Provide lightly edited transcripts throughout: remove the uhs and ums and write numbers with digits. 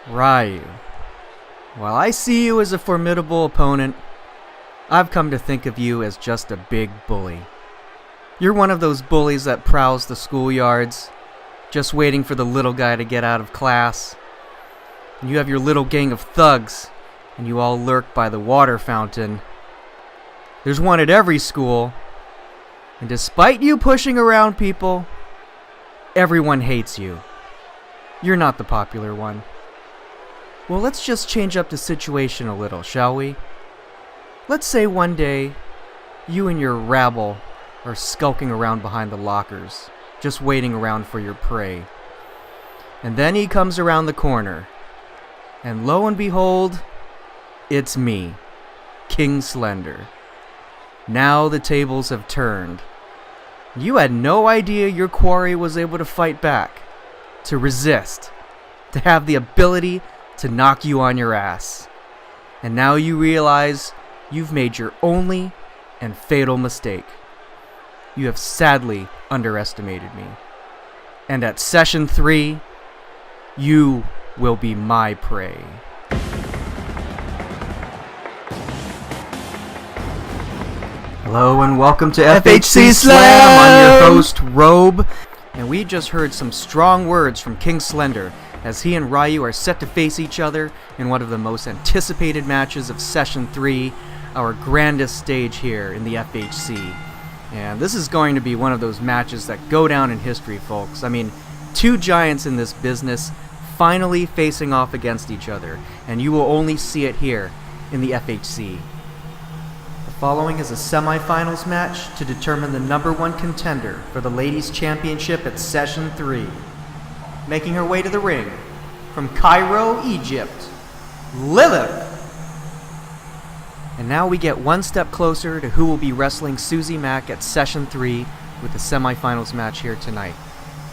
Ryu, while I see you as a formidable opponent, I've come to think of you as just a big bully. You're one of those bullies that prowls the schoolyards, just waiting for the little guy to get out of class. And you have your little gang of thugs, and you all lurk by the water fountain. There's one at every school, and despite you pushing around people, everyone hates you. You're not the popular one. Well, let's just change up the situation a little, shall we? Let's say one day, you and your rabble are skulking around behind the lockers, just waiting around for your prey. And then he comes around the corner, and lo and behold, it's me, King Slender. Now the tables have turned. You had no idea your quarry was able to fight back, to resist, to have the ability to knock you on your ass. And now you realize you've made your only and fatal mistake. You have sadly underestimated me. And at session 3, you will be my prey. Hello and welcome to FHC Slam. I'm your host, Robe. And we just heard some strong words from King Slender as he and Ryu are set to face each other in one of the most anticipated matches of Session 3, our grandest stage here in the FHC. And this is going to be one of those matches that go down in history, folks. I mean, two giants in this business finally facing off against each other, and you will only see it here in the FHC. The following is a semifinals match to determine the number 1 contender for the Ladies' Championship at Session 3. Making her way to the ring, from Cairo, Egypt, Lilith. And now we get one step closer to who will be wrestling Susie Mack at Session 3 with the semifinals match here tonight.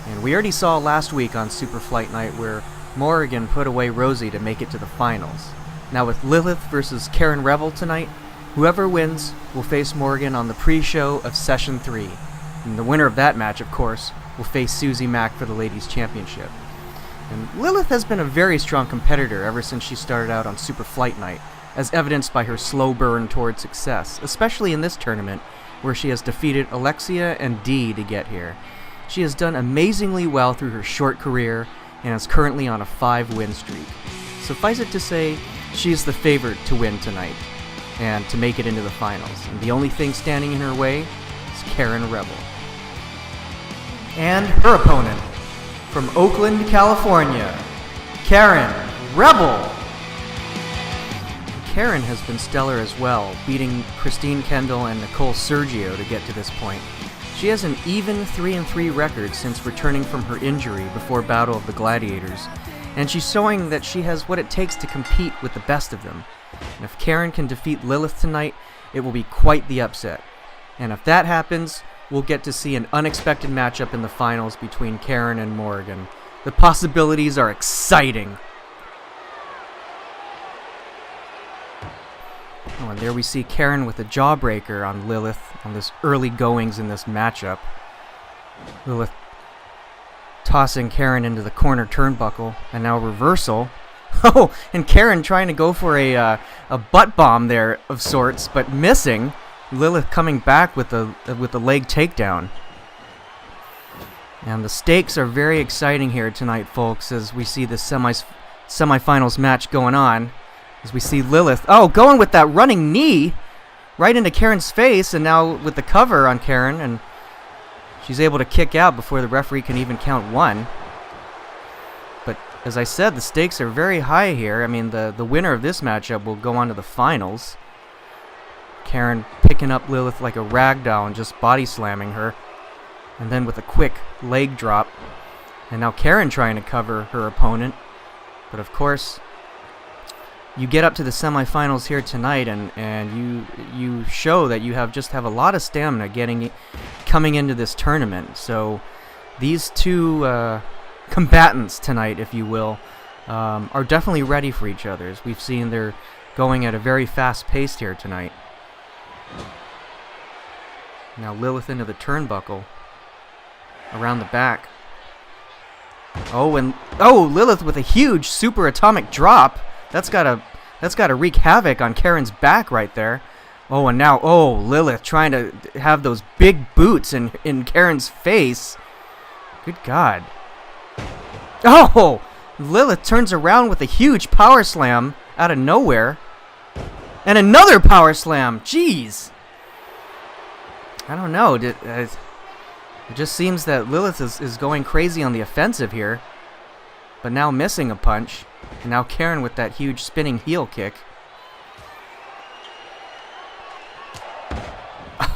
And we already saw last week on Super Flight Night where Morrigan put away Rosie to make it to the finals. Now with Lilith versus Karin Rebel tonight, whoever wins will face Morrigan on the pre-show of Session 3. And the winner of that match, of course, will face Susie Mack for the Ladies' Championship. And Lilith has been a very strong competitor ever since she started out on Super Flight Night, as evidenced by her slow burn toward success, especially in this tournament, where she has defeated Alexia and Dee to get here. She has done amazingly well through her short career, and is currently on a 5-win streak. Suffice it to say, she is the favorite to win tonight, and to make it into the finals. And the only thing standing in her way is Karin Rebel. And her opponent, from Oakland, California, Karin Rebel. Karin has been stellar as well, beating Christine Kendall and Nicole Sergio to get to this point. She has an even 3-3 record since returning from her injury before Battle of the Gladiators, and she's showing that she has what it takes to compete with the best of them. And if Karin can defeat Lilith tonight, it will be quite the upset. And if that happens, we'll get to see an unexpected matchup in the finals between Karin and Morrigan. The possibilities are exciting. Oh, and there we see Karin with a jawbreaker on Lilith on this early goings in this matchup. Lilith tossing Karin into the corner turnbuckle, and now reversal. Oh, and Karin trying to go for a butt bomb there of sorts, but missing. Lilith coming back with the leg takedown. And the stakes are very exciting here tonight, folks, as we see the semifinals match going on. As we see Lilith, going with that running knee right into Karin's face, and now with the cover on Karin, and she's able to kick out before the referee can even count 1. But as I said, the stakes are very high here. I mean, the winner of this matchup will go on to the finals. Karin picking up Lilith like a rag doll and just body slamming her. And then with a quick leg drop. And now Karin trying to cover her opponent. But of course, you get up to the semifinals here tonight, and you show that you have a lot of stamina coming into this tournament. So these two combatants tonight, if you will, are definitely ready for each other. As we've seen, they're going at a very fast pace here tonight. Now Lilith into the turnbuckle, around the back. Oh, Lilith with a huge super atomic drop. That's gotta wreak havoc on Karin's back right there. Oh, and now, Lilith trying to have those big boots in Karin's face. Good God. Oh, Lilith turns around with a huge power slam out of nowhere. And another power slam. Jeez. I don't know. It just seems that Lilith is going crazy on the offensive here. But now missing a punch. And now Karin with that huge spinning heel kick.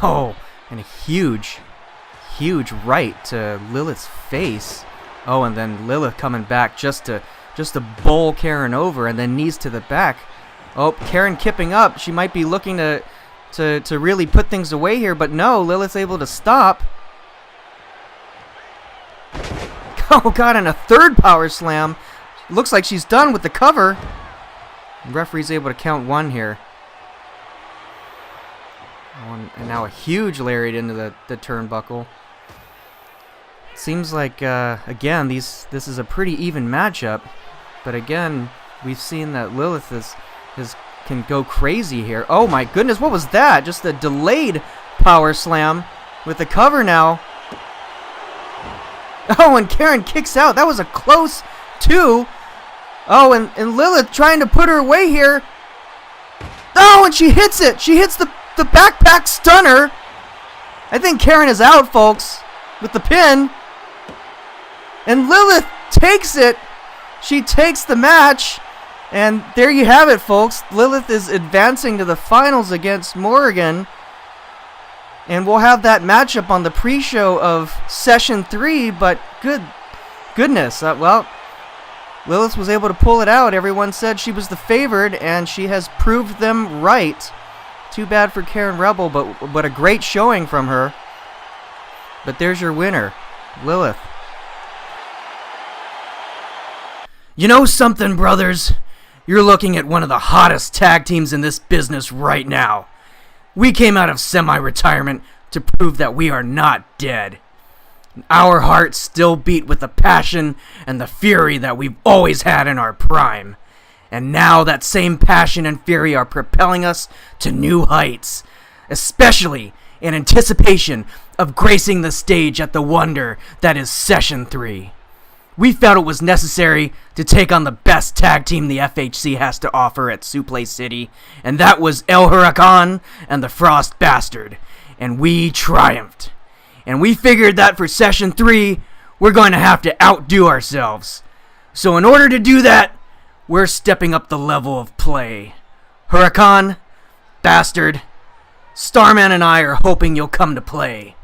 Oh, and a huge right to Lilith's face. Oh, and then Lilith coming back just to bowl Karin over, and then knees to the back. Oh, Karin kipping up. She might be looking to really put things away here, but no, Lilith's able to stop. Oh God, and a third power slam. Looks like she's done with the cover. The referee's able to count one here. Oh, and now a huge lariat into the turnbuckle. Seems like, again, this is a pretty even matchup. But again, we've seen that Lilith can go crazy here. Oh my goodness, what was that? Just a delayed power slam with the cover now. Oh, and Karin kicks out. That was a close two. Oh, and Lilith trying to put her away here. Oh, and she hits it. She hits the backpack stunner. I think Karin is out, folks, with the pin. And Lilith takes it. She takes the match. And there you have it, folks. Lilith is advancing to the finals against Morrigan. And we'll have that matchup on the pre-show of Session 3. But goodness. Well, Lilith was able to pull it out. Everyone said she was the favored, and she has proved them right. Too bad for Karin Rebel, but a great showing from her. But there's your winner, Lilith. You know something, brothers? You're looking at one of the hottest tag teams in this business right now. We came out of semi-retirement to prove that we are not dead. Our hearts still beat with the passion and the fury that we've always had in our prime. And now that same passion and fury are propelling us to new heights, especially in anticipation of gracing the stage at the wonder that is Session 3. We felt it was necessary to take on the best tag team the FHC has to offer at Suplex City, and that was El Huracan and the Frost Bastard, and we triumphed. And we figured that for Session 3, we're going to have to outdo ourselves. So in order to do that, we're stepping up the level of play. Huracan, Bastard, Starman and I are hoping you'll come to play.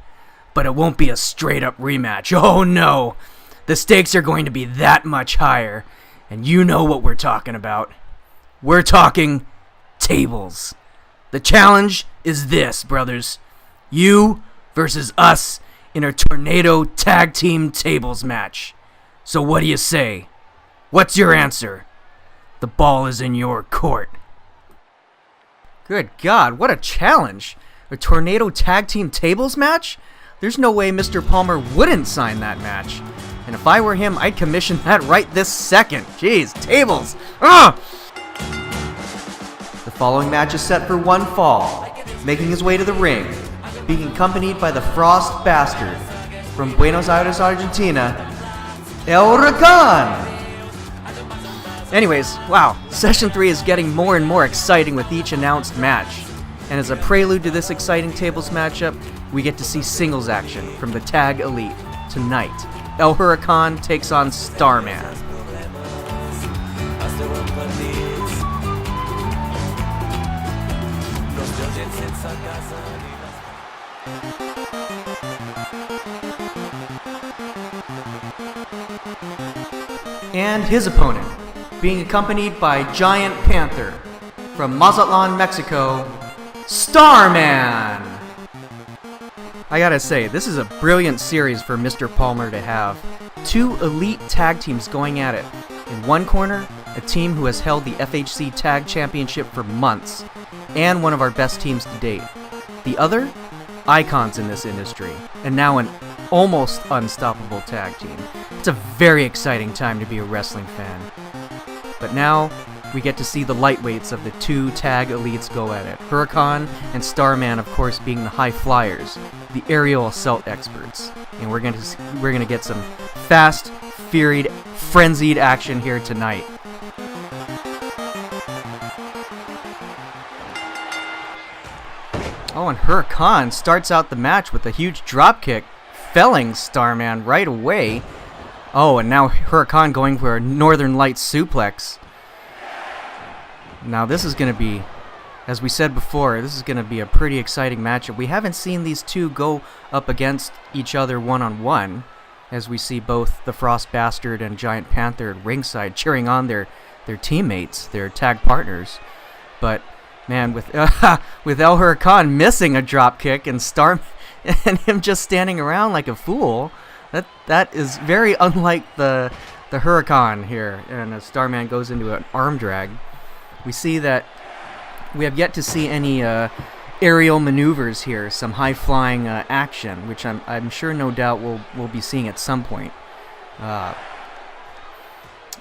But it won't be a straight-up rematch. Oh no! The stakes are going to be that much higher. And you know what we're talking about. We're talking tables. The challenge is this, brothers. You versus us in a Tornado Tag Team Tables match. So what do you say? What's your answer? The ball is in your court. Good God, what a challenge. A Tornado Tag Team Tables match? There's no way Mr. Palmer wouldn't sign that match. And if I were him, I'd commission that right this second. Jeez, tables. Ugh! The following match is set for one fall. Making his way to the ring, being accompanied by the Frost Bastard from Buenos Aires, Argentina, El Huracan. Anyways, wow, Session 3 is getting more and more exciting with each announced match. And as a prelude to this exciting tables matchup, we get to see singles action from the Tag Elite tonight. El Huracan takes on Starman. And his opponent, being accompanied by Giant Panther from Mazatlan, Mexico, Starman! I gotta say, this is a brilliant series for Mr. Palmer to have. Two elite tag teams going at it. In one corner, a team who has held the FHC Tag Championship for months, and one of our best teams to date. The other, icons in this industry, and now an almost unstoppable tag team. It's a very exciting time to be a wrestling fan. But now, we get to see the lightweights of the two tag elites go at it. Huracan and Starman, of course, being the high flyers, the aerial assault experts. And we're gonna get some fast, frenzied action here tonight. Oh, and Huracan starts out the match with a huge dropkick, felling Starman right away. Oh, and now Huracan going for a Northern Lights suplex. Now this is going to be, as we said before, this is going to be a pretty exciting matchup. We haven't seen these two go up against each other one-on-one, as we see both the Frost Bastard and Giant Panther at ringside cheering on their teammates, their tag partners. But man, with El Huracan missing a dropkick and him just standing around like a fool, that is very unlike the Huracan here. And as Starman goes into an arm drag, we see that we have yet to see any aerial maneuvers here, some high-flying action, which I'm sure no doubt we'll be seeing at some point. And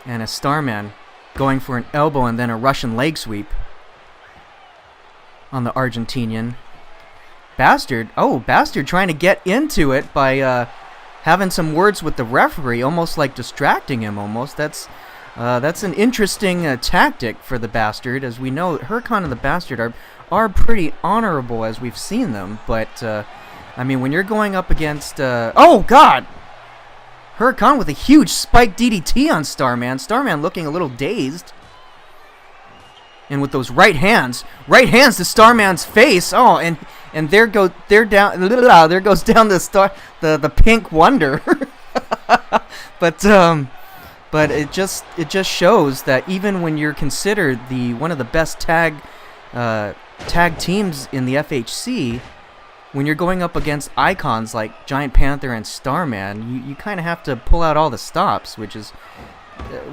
a Starman going for an elbow and then a Russian leg sweep on the Argentinian. Bastard trying to get into it by having some words with the referee, almost like distracting him almost. That's an interesting tactic for the Bastard, as we know Huracan and the Bastard are pretty honorable as we've seen them, but I mean, when you're going up against oh god! Huracan with a huge spike DDT on Starman looking a little dazed. And with those right hands to Starman's face. Oh, and there goes down the Pink Wonder. But it just shows that even when you're considered one of the best tag teams in the FHC, when you're going up against icons like Giant Panther and Starman, you kind of have to pull out all the stops, which is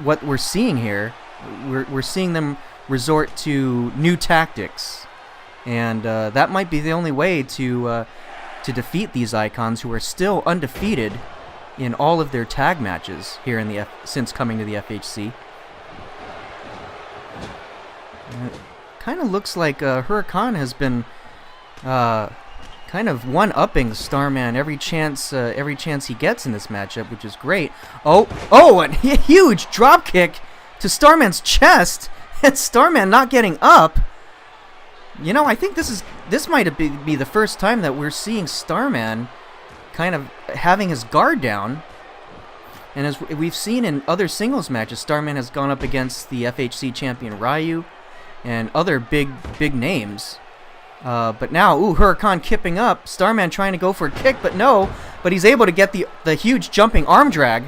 what we're seeing here. We're seeing them resort to new tactics, and that might be the only way to defeat these icons, who are still undefeated in all of their tag matches here in since coming to the FHC. It kind of looks like Huracan has been kind of one-upping Starman every chance he gets in this matchup, which is great. Oh, a huge drop kick to Starman's chest, and Starman not getting up. You know, I think this might be the first time that we're seeing Starman kind of having his guard down. And as we've seen in other singles matches, Starman has gone up against the FHC champion Ryu and other big names. But now, Huracan kipping up. Starman trying to go for a kick, but no. But he's able to get the huge jumping arm drag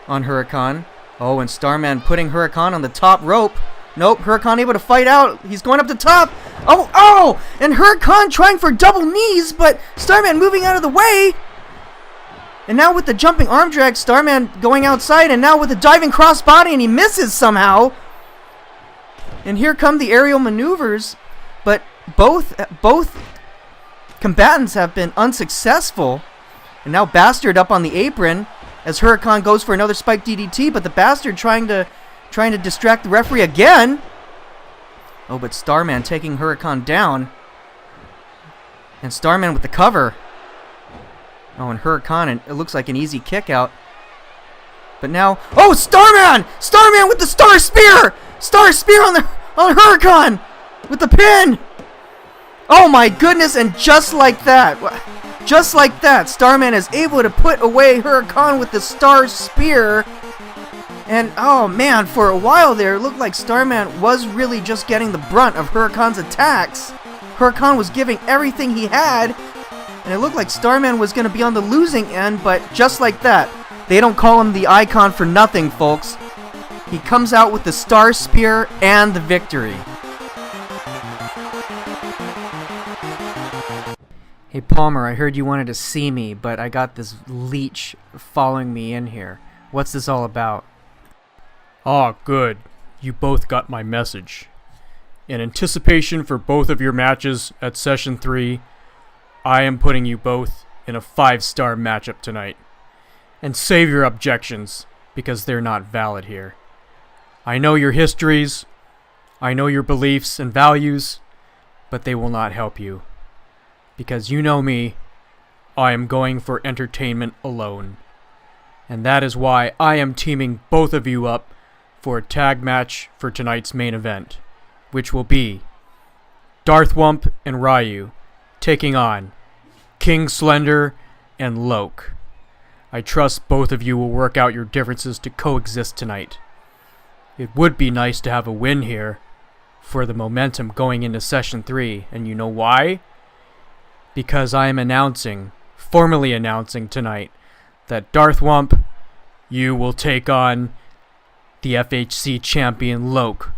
on Huracan. Oh, and Starman putting Huracan on the top rope. Nope, Huracan able to fight out. He's going up the top. Oh! And Huracan trying for double knees, but Starman moving out of the way. And now with the jumping arm drag, Starman going outside, and now with a diving crossbody, and he misses somehow. And here come the aerial maneuvers, but both combatants have been unsuccessful. And now Bastard up on the apron as Huracan goes for another spike DDT, but the Bastard trying to distract the referee again. Oh, but Starman taking Huracan down. And Starman with the cover. Oh, and Huracan, and it looks like an easy kick out. But now, oh, Starman! Starman with the Star Spear! Star Spear on Huracan with the pin! Oh my goodness, and just like that, Starman is able to put away Huracan with the Star Spear. And oh man, for a while there, it looked like Starman was really just getting the brunt of Huracan's attacks. Huracan was giving everything he had, and it looked like Starman was going to be on the losing end, but just like that, they don't call him the icon for nothing, folks. He comes out with the Star Spear and the victory. Hey Palmer, I heard you wanted to see me, but I got this leech following me in here. What's this all about? Ah, good. You both got my message. In anticipation for both of your matches at Session 3, I am putting you both in a 5-star matchup tonight. And save your objections, because they're not valid here. I know your histories, I know your beliefs and values, but they will not help you. Because you know me, I am going for entertainment alone. And that is why I am teaming both of you up for a tag match for tonight's main event, which will be Darth Wump and Ryu taking on King Slender and Loc. I trust both of you will work out your differences to coexist tonight. It would be nice to have a win here for the momentum going into Session 3, and you know why? Because I am formally announcing tonight that Darth Wump, you will take on the FHC Champion Loc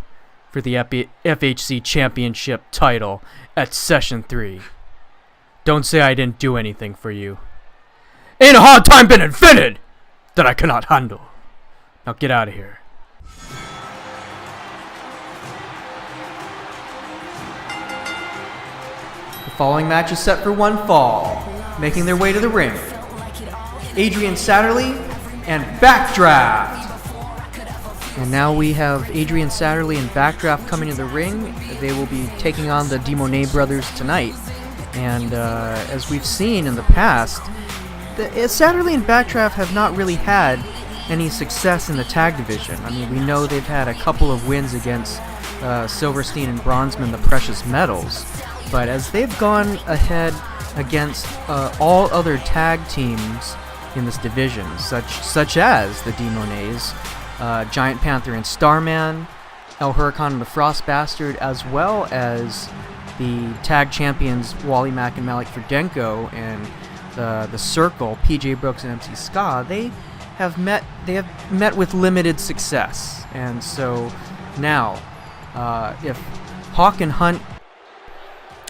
for the FHC Championship title at Session 3. Don't say I didn't do anything for you. Ain't a hard time been invented that I cannot handle. Now get out of here. The following match is set for one fall. Making their way to the ring, Adrian Satterley and Backdraft. And now we have Adrian Satterley and Backdraft coming to the ring. They will be taking on the DeMonet brothers tonight. And as we've seen in the past, Satterley and Backdraft have not really had any success in the tag division. I mean, we know they've had a couple of wins against Silverstein and Bronzeman, the Precious Metals. But as they've gone ahead against all other tag teams in this division, such as the DeMonets, Giant Panther and Starman, El Huracan and the Frost Bastard, as well as the tag champions Wally Mack and Malik Ferdenko and the Circle, PJ Brooks and MC Ska, they have met with limited success. And so now, if Hawk and Hunt...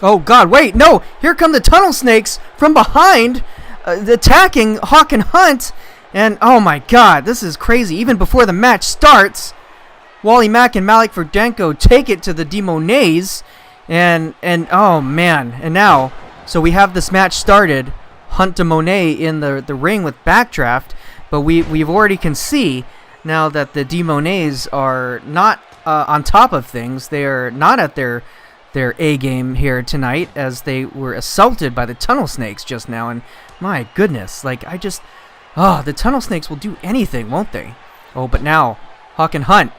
Oh god, wait, no! Here come the Tunnel Snakes from behind, attacking Hawk and Hunt, and oh my god, this is crazy. Even before the match starts, Wally Mack and Malik Ferdenko take it to the DeMonets, and oh man, and now, so we have this match started, Hunt DeMonet in the ring with Backdraft, but we've already can see now that the DeMonets are not on top of things. They are not at their A game here tonight, as they were assaulted by the Tunnel Snakes just now, and my goodness, like the Tunnel Snakes will do anything, won't they? Oh, but now Hawk and Hunt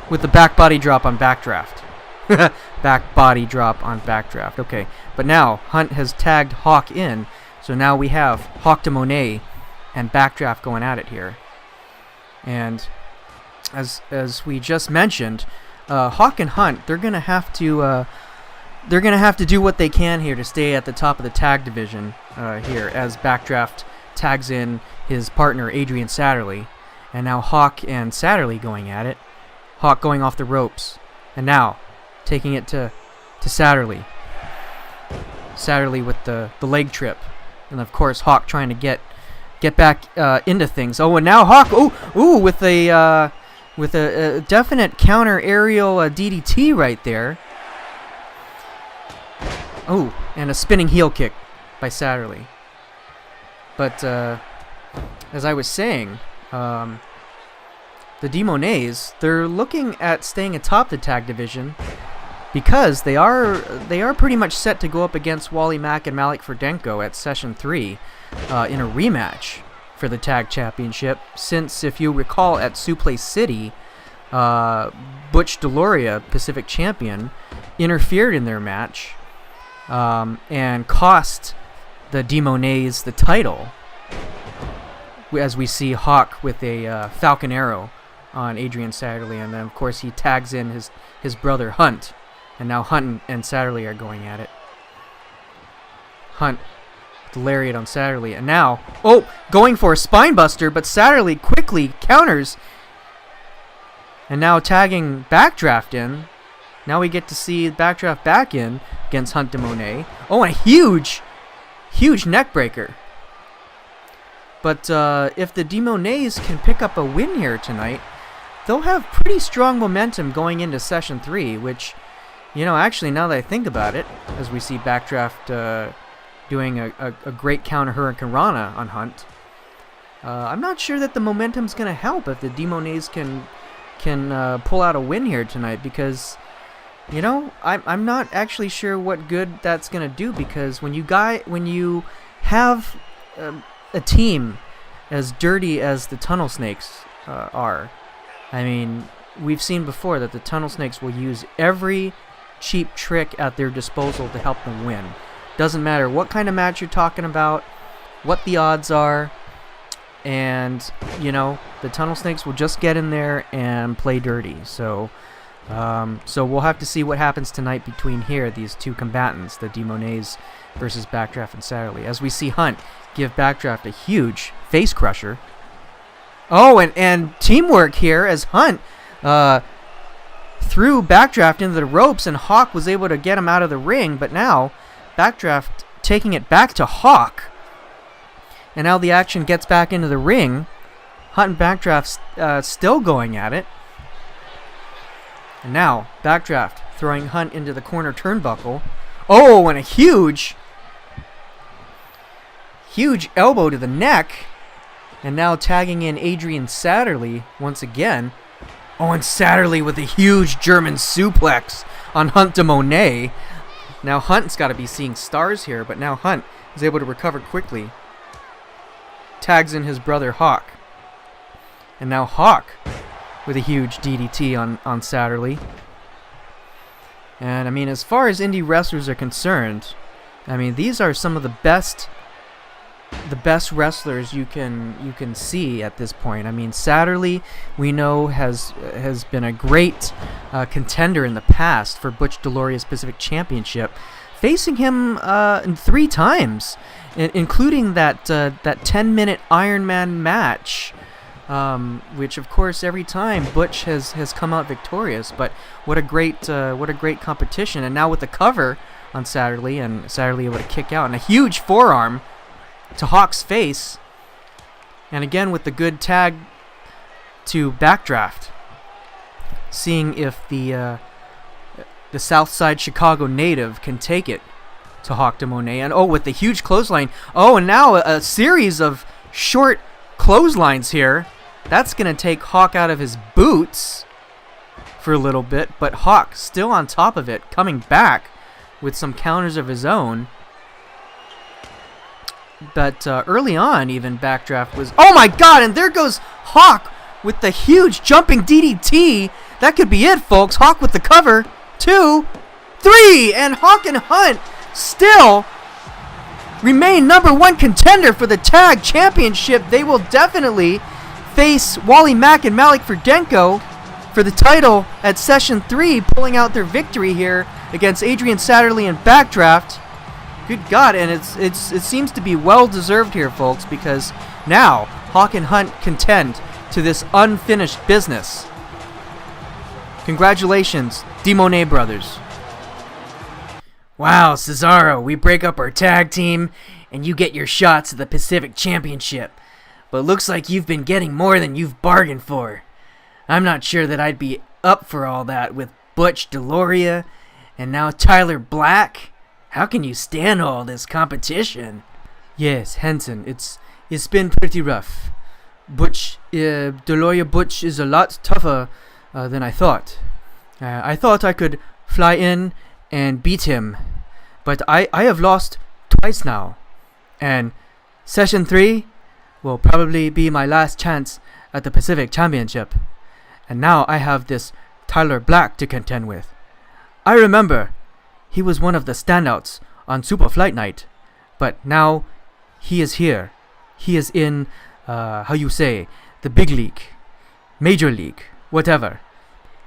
with the back body drop on Backdraft. Back body drop on Backdraft. Okay, but now Hunt has tagged Hawk in, so now we have Hawk DeMonet and Backdraft going at it here. And as we just mentioned, Hawk and Hunt, they're gonna have to do what they can here to stay at the top of the tag division here, as Backdraft tags in his partner Adrian Satterley, and now Hawk and Satterley going at it. Hawk going off the ropes, and now taking it to Satterley. Satterley with the leg trip, and of course Hawk trying to get back into things. Oh, and now Hawk, with a definite counter aerial DDT right there. Oh, and a spinning heel kick by Satterley. But as I was saying, the DeMonets, they're looking at staying atop the tag division because they are pretty much set to go up against Wally Mack and Malik Ferdenko at Session 3 in a rematch for the tag championship. Since, if you recall, at Suplex City, Butch Deloria, Pacific Champion, interfered in their match and cost the DeMonets the title, as we see Hawk with a Falcon Arrow on Adrian Satterley, and then of course he tags in his brother Hunt, and now Hunt and Satterley are going at it. Hunt with the lariat on Satterley, and now going for a spine buster, but Satterley quickly counters, and now tagging Backdraft in. Now we get to see Backdraft back in against Hunt DeMonet. Oh, and a huge neck breaker. But if the DeMonets can pick up a win here tonight, they'll have pretty strong momentum going into Session 3, which, actually, now that I think about it, as we see Backdraft doing a great counter Hurricane Rana on Hunt. I'm not sure that the momentum's going to help if the Demonets can pull out a win here tonight, because, you know, I'm not actually sure what good that's going to do, because when you have a team as dirty as the Tunnel Snakes are, I mean, we've seen before that the Tunnel Snakes will use every cheap trick at their disposal to help them win. Doesn't matter what kind of match you're talking about, what the odds are, and, you know, the Tunnel Snakes will just get in there and play dirty. So we'll have to see what happens tonight between these two combatants, the Demonets versus Backdraft and Satterley, as we see Hunt give Backdraft a huge face crusher. Oh, and teamwork here as Hunt threw Backdraft into the ropes, and Hawk was able to get him out of the ring, but now Backdraft taking it back to Hawk. And now the action gets back into the ring. Hunt and Backdraft still going at it. And now Backdraft throwing Hunt into the corner turnbuckle. Oh, and a huge elbow to the neck. And now tagging in Adrian Satterley once again. Oh, and Satterley with a huge German suplex on Hunt de Monet. Now Hunt's got to be seeing stars here, but now Hunt is able to recover quickly. Tags in his brother Hawk. And now Hawk with a huge DDT on Satterley. And I mean, as far as indie wrestlers are concerned, I mean, these are some of the best wrestlers you can see at this point. I mean, Satterley, we know, has been a great contender in the past for Butch Deloria's Pacific Championship, facing him 3 times, including that 10-minute Iron Man match, which of course every time Butch has come out victorious. But what a great competition! And now with the cover on Satterley, and Satterley able to kick out, and a huge forearm to Hawk's face, and again with the good tag to Backdraft, seeing if the Southside Chicago native can take it to Hawk de Monet. And with the huge clothesline. Oh, and now a series of short clotheslines here. That's going to take Hawk out of his boots for a little bit, but Hawk still on top of it, coming back with some counters of his own. But early on, even Backdraft was... Oh my god, and there goes Hawk with the huge jumping DDT. That could be it, folks. Hawk with the cover. 2, 3, and Hawk and Hunt still remain #1 contender for the tag championship. They will definitely face Wally Mack and Malik Ferdenko for the title at Session 3, pulling out their victory here against Adrian Satterley and Backdraft. Good God, and it seems to be well-deserved here, folks, because now Hawk and Hunt contend to this unfinished business. Congratulations, DeMonet brothers. Wow, Cesaro, we break up our tag team, and you get your shots at the Pacific Championship. But looks like you've been getting more than you've bargained for. I'm not sure that I'd be up for all that with Butch Deloria, and now Tyler Black. How can you stand all this competition? Yes, Hanson, it's been pretty rough. Deloria Butch is a lot tougher than I thought. I thought I could fly in and beat him, but I have lost twice now. And Session 3 will probably be my last chance at the Pacific Championship. And now I have this Tyler Black to contend with. I remember he was one of the standouts on Super Flight Night, but now he is here. He is in, the big league, major league, whatever.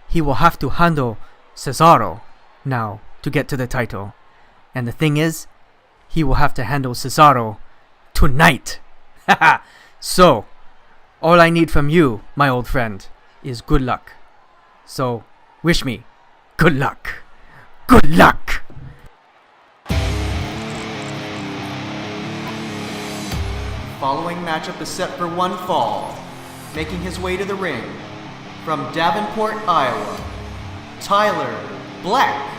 He will have to handle Cesaro now to get to the title. And the thing is, he will have to handle Cesaro tonight. Haha. So, all I need from you, my old friend, is good luck. So, wish me good luck. Good luck! Following matchup is set for one fall. Making his way to the ring, from Davenport, Iowa, Tyler Black.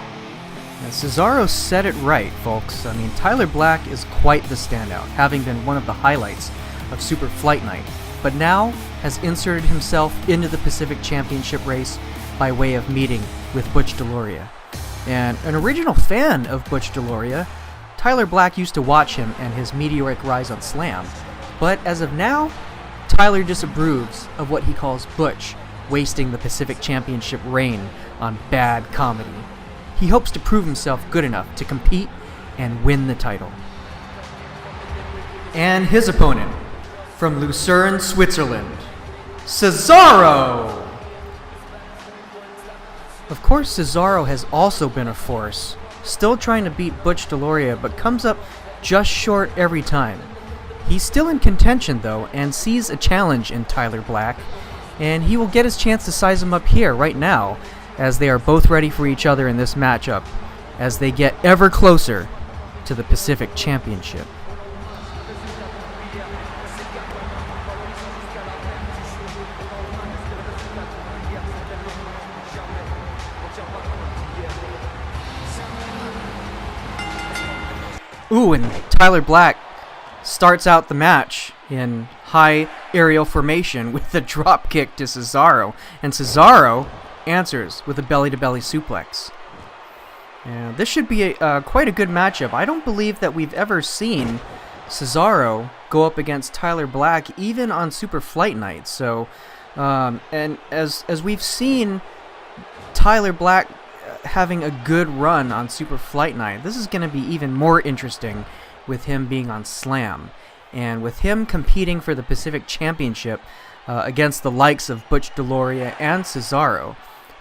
And Cesaro said it right, folks. I mean, Tyler Black is quite the standout, having been one of the highlights of Super Fight Night, but now has inserted himself into the Pacific Championship race by way of meeting with Butch Deloria. And an original fan of Butch Deloria, Tyler Black used to watch him and his meteoric rise on Slam, but as of now, Tyler disapproves of what he calls Butch wasting the Pacific Championship reign on bad comedy. He hopes to prove himself good enough to compete and win the title. And his opponent, from Lucerne, Switzerland, Cesaro! Of course, Cesaro has also been a force, still trying to beat Butch Deloria, but comes up just short every time. He's still in contention, though, and sees a challenge in Tyler Black, and he will get his chance to size him up here, right now, as they are both ready for each other in this matchup, as they get ever closer to the Pacific Championship. Ooh, and Tyler Black starts out the match in high aerial formation with a drop kick to Cesaro, and Cesaro answers with a belly-to-belly suplex. And this should be quite a good matchup. I don't believe that we've ever seen Cesaro go up against Tyler Black, even on Super Fight Night. So, and as we've seen Tyler Black having a good run on Super Fight Night, this is going to be even more interesting with him being on Slam, and with him competing for the Pacific Championship against the likes of Butch Deloria and Cesaro.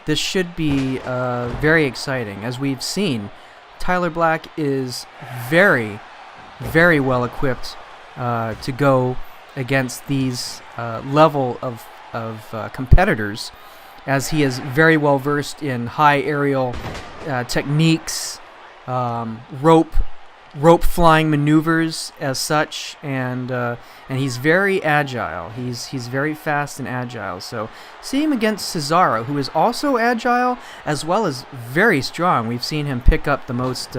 This should be very exciting. As we've seen, Tyler Black is very, very well equipped to go against these level of competitors, as he is very well versed in high aerial techniques, rope flying maneuvers as such, and he's very agile. He's very fast and agile. So see him against Cesaro, who is also agile as well as very strong. We've seen him pick up the most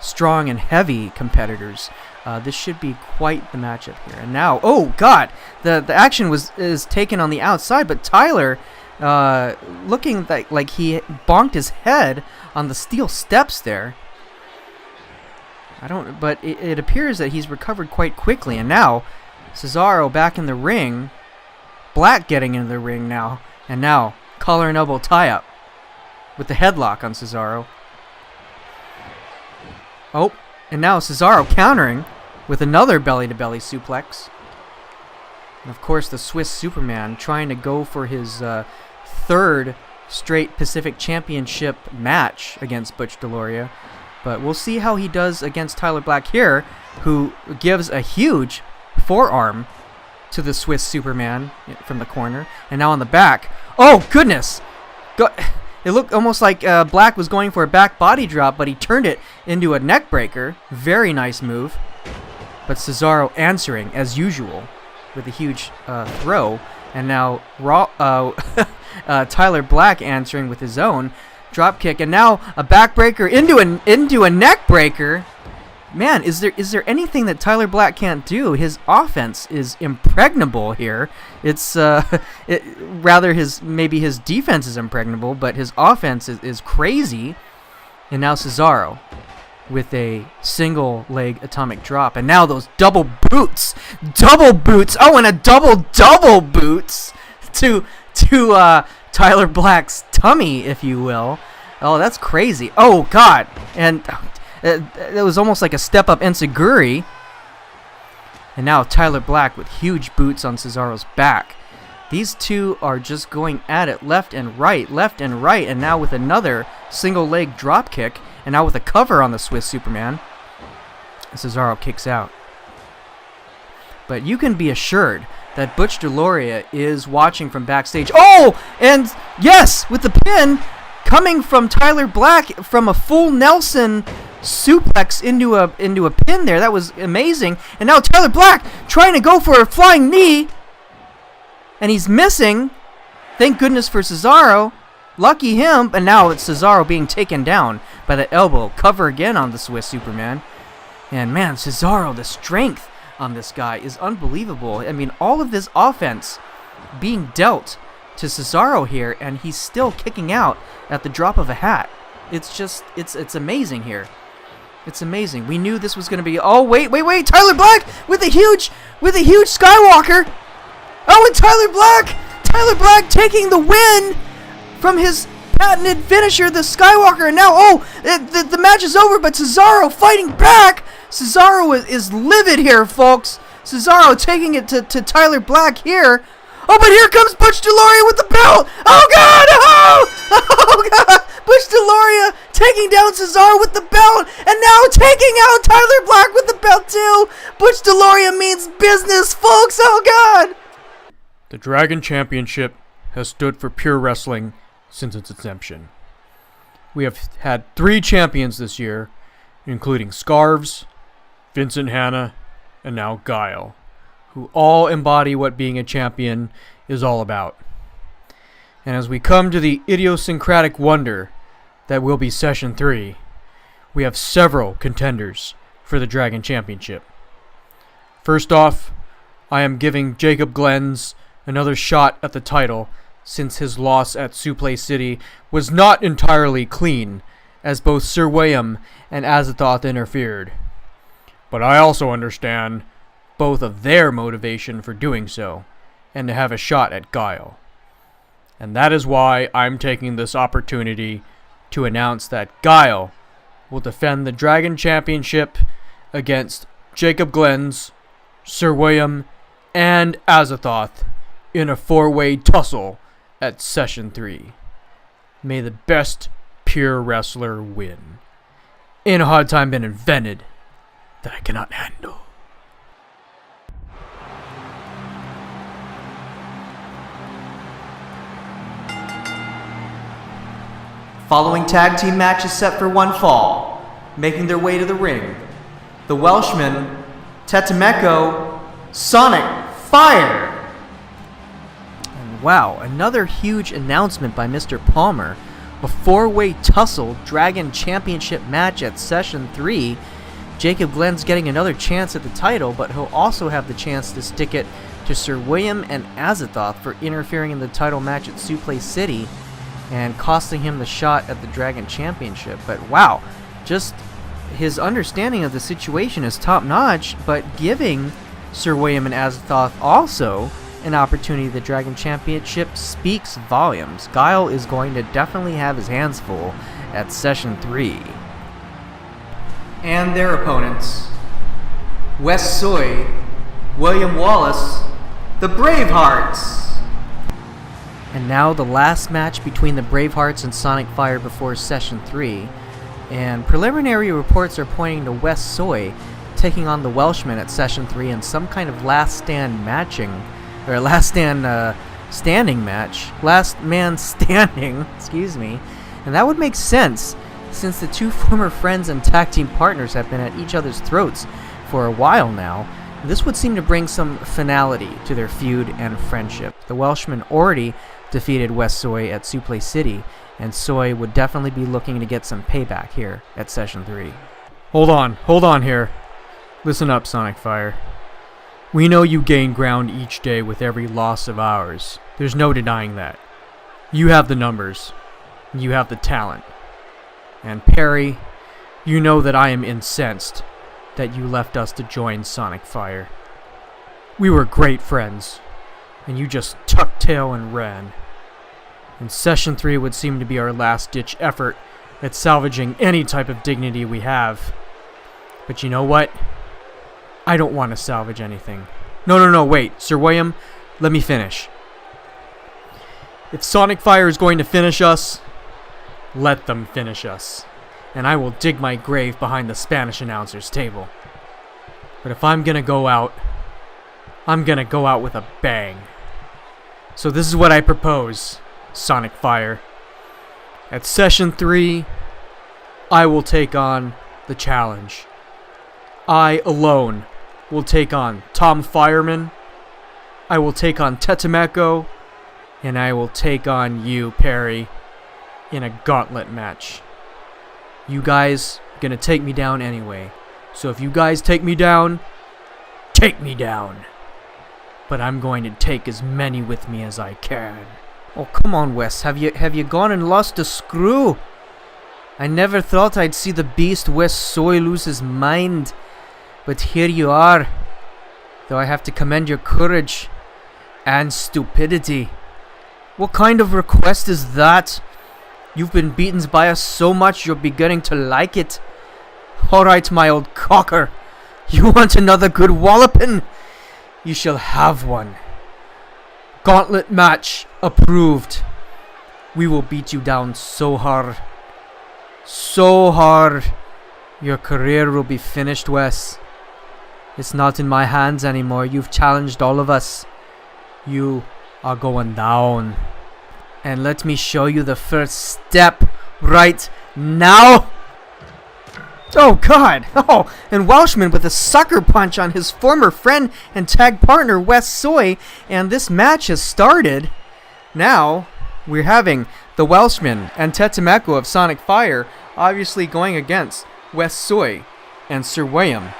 strong and heavy competitors. This should be quite the matchup here. And now, oh god, the action is taken on the outside, but Tyler, looking like he bonked his head on the steel steps there. But it appears that he's recovered quite quickly, and now Cesaro back in the ring, Black getting into the ring now, and now collar and elbow tie-up with the headlock on Cesaro. Oh, and now Cesaro countering with another belly-to-belly suplex. And of course, the Swiss Superman trying to go for his third straight Pacific Championship match against Butch Deloria. But we'll see how he does against Tyler Black here, who gives a huge forearm to the Swiss Superman from the corner. And now on the back. Oh, goodness! It looked almost like Black was going for a back body drop, but he turned it into a neck breaker. Very nice move. But Cesaro answering, as usual, with a huge throw. And now Tyler Black answering with his own drop kick, and now a backbreaker into a neck breaker. Man, is there anything that Tyler Black can't do? His offense is impregnable here. It's rather his defense is impregnable, but his offense is crazy. And now Cesaro with a single leg atomic drop, and now those double boots. Oh, and a double boots to Tyler Black's tummy, if you will. Oh, that's crazy. Oh, God. And it was almost like a step-up enziguri. And now Tyler Black with huge boots on Cesaro's back. These two are just going at it left and right. And now with another single-leg drop kick. And now with a cover on the Swiss Superman. Cesaro kicks out. But you can be assured that Butch Deloria is watching from backstage. Oh! And yes! With the pin coming from Tyler Black from a full Nelson suplex into a pin there. That was amazing. And now Tyler Black trying to go for a flying knee. And he's missing. Thank goodness for Cesaro. Lucky him, and now it's Cesaro being taken down by the elbow. Cover again on the Swiss Superman. And man, Cesaro, the strength on this guy is unbelievable. I mean, all of this offense being dealt to Cesaro here, and he's still kicking out at the drop of a hat. It's just, it's amazing here. It's amazing. We knew this was going to be, oh, wait, Tyler Black with a huge Skywalker. Oh, and Tyler Black taking the win from his patented finisher, the Skywalker. And now, the match is over, but Cesaro fighting back. Cesaro is livid here, folks. Cesaro taking it to Tyler Black here. Oh, but here comes Butch DeLoria with the belt. Oh, God. Oh, God. Butch DeLoria taking down Cesaro with the belt, and now taking out Tyler Black with the belt, too. Butch DeLoria means business, folks. Oh, God. The Dragon Championship has stood for pure wrestling since its inception. We have had 3 champions this year, including Scarves, Vincent Hanna, and now Guile, who all embody what being a champion is all about. And as we come to the idiosyncratic wonder that will be Session 3, we have several contenders for the Dragon Championship. First off, I am giving Jacob Glens another shot at the title, since his loss at Suplex City was not entirely clean, as both Sir William and Azathoth interfered. But I also understand both of their motivation for doing so, and to have a shot at Guile. And that is why I'm taking this opportunity to announce that Guile will defend the Dragon Championship against Jacob Glens, Sir William, and Azathoth in a 4-way tussle at Session 3. May the best pure wrestler win. Ain't a hard time been invented that I cannot handle. Following tag team match is set for one fall. Making their way to the ring, the Welshman, Tetemeko, Sonic Fire. And wow, another huge announcement by Mr. Palmer. A 4-way tussle Dragon Championship match at Session 3. Jacob Glenn's getting another chance at the title, but he'll also have the chance to stick it to Sir William and Azathoth for interfering in the title match at Suplex City and costing him the shot at the Dragon Championship. But wow, just his understanding of the situation is top-notch, but giving Sir William and Azathoth also an opportunity at the Dragon Championship speaks volumes. Guile is going to definitely have his hands full at Session 3. And their opponents, Wes Soy, William Wallace, the Bravehearts. And now the last match between the Bravehearts and Sonic Fire before Session 3. And preliminary reports are pointing to Wes Soy taking on the Welshman at Session 3 in some kind of last man standing, excuse me. And that would make sense, since the two former friends and tag team partners have been at each other's throats for a while now. This would seem to bring some finality to their feud and friendship. The Welshman already defeated Wes Soy at Suplex City, and Soy would definitely be looking to get some payback here at Session 3. Hold on here. Listen up, Sonic Fire. We know you gain ground each day with every loss of ours. There's no denying that. You have the numbers. You have the talent. And Perry, you know that I am incensed that you left us to join Sonic Fire. We were great friends, and you just tucked tail and ran. And Session 3 would seem to be our last-ditch effort at salvaging any type of dignity we have. But you know what? I don't want to salvage anything. No, wait. Sir William, let me finish. If Sonic Fire is going to finish us, let them finish us. And I will dig my grave behind the Spanish announcer's table. But if I'm gonna go out, I'm gonna go out with a bang. So this is what I propose, Sonic Fire. At Session 3, I will take on the challenge. I alone will take on Tom Fireman. I will take on Tetemeko. And I will take on you, Perry. in a gauntlet match. You guys gonna take me down anyway. So if you guys take me down, take me down. But I'm going to take as many with me as I can. Oh, come on, Wes. Have you gone and lost a screw? I never thought I'd see the beast Wes Soy lose his mind. But here you are. Though I have to commend your courage and stupidity. What kind of request is that? You've been beaten by us so much you're beginning to like it. Alright, my old cocker. You want another good walloping? You shall have one. Gauntlet match approved. We will beat you down so hard. So hard. Your career will be finished, Wes. It's not in my hands anymore. You've challenged all of us. You are going down. And let me show you the first step right now. Oh, God. Oh, and Welshman with a sucker punch on his former friend and tag partner, Wes Soy. And this match has started. Now, we're having the Welshman and Tetemeko of Sonic Fire obviously going against Wes Soy and Sir William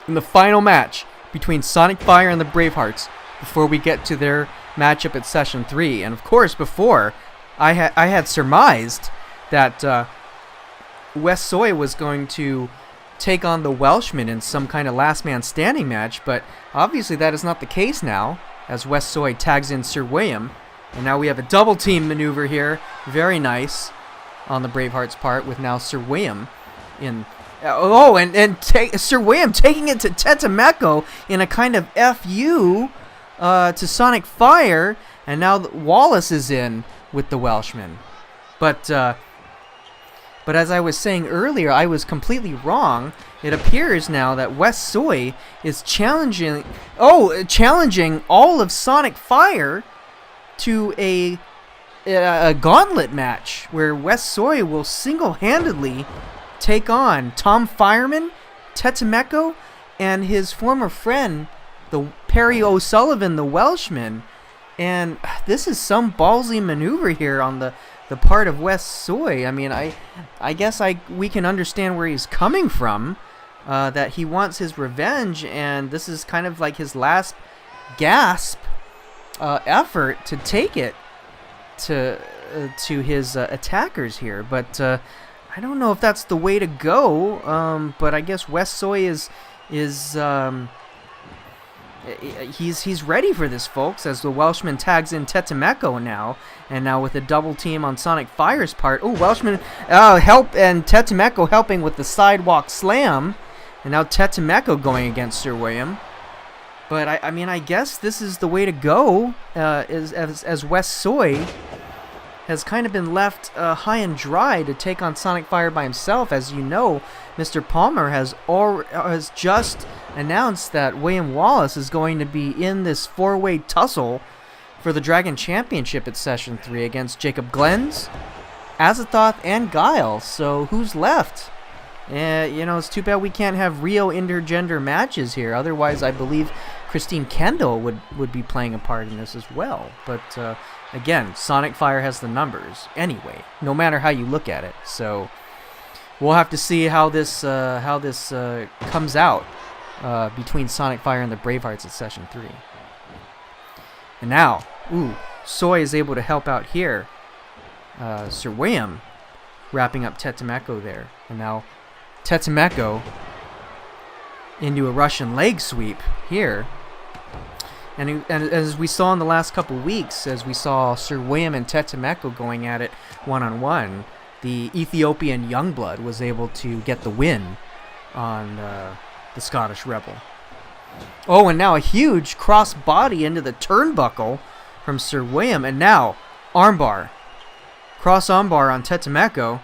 in the final match between Sonic Fire and the Bravehearts before we get to their matchup at Session 3. And of course, before, I had surmised that Wes Soy was going to take on the Welshman in some kind of last man standing match, but obviously that is not the case now, as Wes Soy tags in Sir William. And now we have a double team maneuver here. Very nice on the Bravehearts' part, with now Sir William in... Sir William taking it to Tetemeko in a kind of FU to Sonic Fire, and now Wallace is in with the Welshman. But as I was saying earlier, I was completely wrong. It appears now that Wes Soy is challenging all of Sonic Fire to a gauntlet match where Wes Soy will single-handedly take on Tom Fireman, Tetemeko, and his former friend, the Perry O'Sullivan, the Welshman. And this is some ballsy maneuver here on the part of Wes Soy. I mean, I guess we can understand where he's coming from, that he wants his revenge, and this is kind of like his last gasp effort to take it to his attackers here. But I don't know if that's the way to go. But I guess Wes Soy is he's ready for this, folks, as the Welshman tags in Tetemeko now, and now with a double team on Sonic Fire's part. Oh, Welshman help, and Tetemeko helping with the sidewalk slam, and now Tetemeko going against Sir William. But I mean, I guess this is the way to go, as Wes Soy has kind of been left high and dry to take on Sonic Fire by himself. As you know, Mr. Palmer has just announced that William Wallace is going to be in this four-way tussle for the Dragon Championship at Session 3 against Jacob Glens, Azathoth, and Guile. So who's left? It's too bad we can't have Rio intergender matches here. Otherwise, I believe Christine Kendall would be playing a part in this as well. But again, Sonic Fire has the numbers anyway, no matter how you look at it. So we'll have to see how this comes out between Sonic Fire and the Bravehearts at Session 3. And now, Soy is able to help out here. Sir William wrapping up Tetemeko there, and now Tetemeko into a Russian leg sweep here. And as we saw in the last couple weeks, as we saw Sir William and Tetemeko going at it one-on-one, the Ethiopian Youngblood was able to get the win on the Scottish Rebel. Oh, and now a huge cross-body into the turnbuckle from Sir William, and now armbar. Cross armbar on Tetemeko.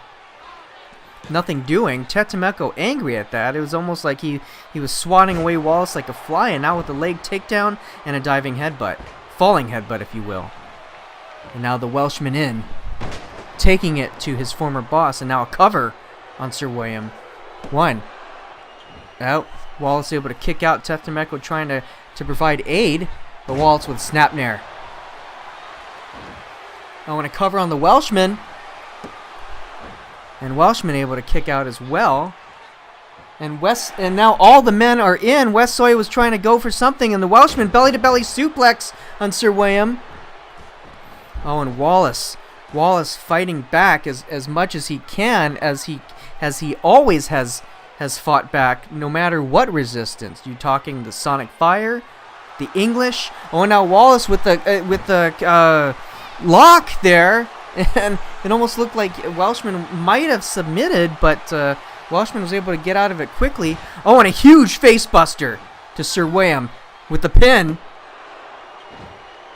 Nothing doing. Tetemeko angry at that. It was almost like he was swatting away Wallace like a fly, and now with the leg takedown and a diving headbutt. Falling headbutt, if you will. And now the Welshman in, taking it to his former boss, and now a cover on Sir William. One. Out. Wallace able to kick out Tetemeko, trying to provide aid, but Wallace with snap nair. Oh, and a cover on the Welshman. And Welshman able to kick out as well. And now all the men are in. West Soy was trying to go for something, and the Welshman belly-to-belly suplex on Sir William. Oh, and Wallace fighting back as much as he can, as he always has fought back, no matter what resistance. You talking the Sonic Fire, the English. Oh, now Wallace with the lock there, and it almost looked like Welshman might have submitted, but Welshman was able to get out of it quickly. Oh, and a huge face buster to Sir William with the pin.